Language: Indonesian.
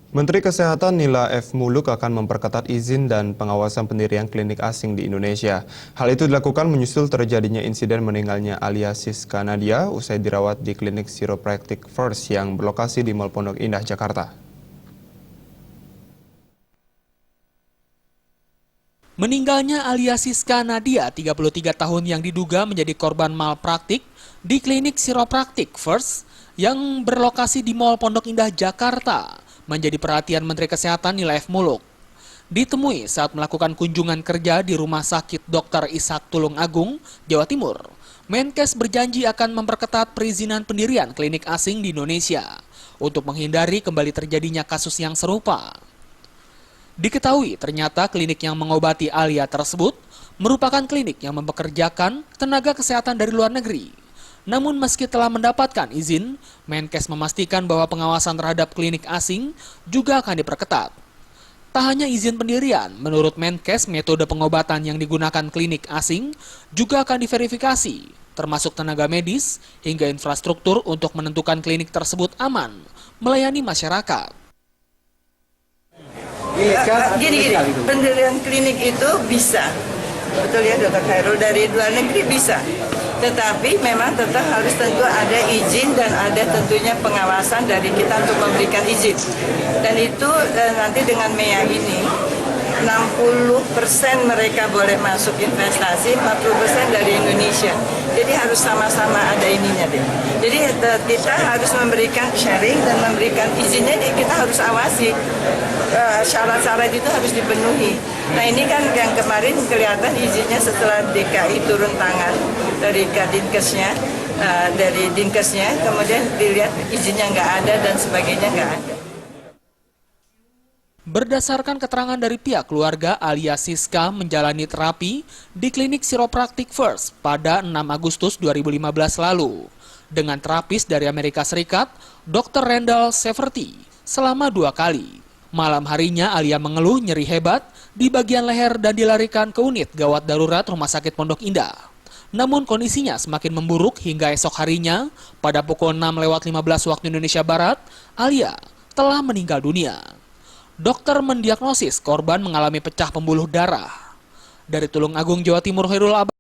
Menteri Kesehatan Nila F. Muluk akan memperketat izin dan pengawasan pendirian klinik asing di Indonesia. Hal itu dilakukan menyusul terjadinya insiden meninggalnya Alia Siska Nadia usai dirawat di klinik Chiropractic First yang berlokasi di Mall Pondok Indah, Jakarta. Meninggalnya Alia Siska Nadia, 33 tahun yang diduga menjadi korban malpraktik di klinik Chiropractic First yang berlokasi di Mall Pondok Indah, Jakarta, menjadi perhatian Menteri Kesehatan Nila F. Muluk. Ditemui saat melakukan kunjungan kerja di Rumah Sakit Dr. Ishak Tulung Agung, Jawa Timur, Menkes berjanji akan memperketat perizinan pendirian klinik asing di Indonesia untuk menghindari kembali terjadinya kasus yang serupa. Diketahui ternyata klinik yang mengobati Alia tersebut merupakan klinik yang mempekerjakan tenaga kesehatan dari luar negeri. Namun meski telah mendapatkan izin, Menkes memastikan bahwa pengawasan terhadap klinik asing juga akan diperketat. Tak hanya izin pendirian, menurut Menkes metode pengobatan yang digunakan klinik asing juga akan diverifikasi, termasuk tenaga medis hingga infrastruktur untuk menentukan klinik tersebut aman melayani masyarakat. Gini, pendirian klinik itu bisa, betul ya Dr. Khairul, dari luar negeri bisa. Tetapi memang tetap harus tentu ada izin dan ada tentunya pengawasan dari kita untuk memberikan izin. Dan itu nanti dengan MEA ini 60% mereka boleh masuk investasi, 40% dari Indonesia. Jadi harus sama-sama ada ininya deh. Jadi kita harus memberikan sharing dan memberikan izinnya, kita harus awasi. Syarat-syarat itu harus dipenuhi. Nah ini kan yang kemarin kelihatan izinnya setelah DKI turun tangan dari Dinkesnya, dari Dinkesnya, kemudian dilihat izinnya nggak ada dan sebagainya nggak ada. Berdasarkan keterangan dari pihak keluarga, Alia Siska menjalani terapi di klinik Chiropractic First pada 6 Agustus 2015 lalu dengan terapis dari Amerika Serikat, Dr. Randall Severty, selama 2 kali. Malam harinya Alia mengeluh nyeri hebat di bagian leher dan dilarikan ke unit gawat darurat Rumah Sakit Pondok Indah. Namun kondisinya semakin memburuk hingga esok harinya, pada pukul 6:15 waktu Indonesia Barat, Alia telah meninggal dunia. Dokter mendiagnosis korban mengalami pecah pembuluh darah. Dari Tulung Agung, Jawa Timur, Khairul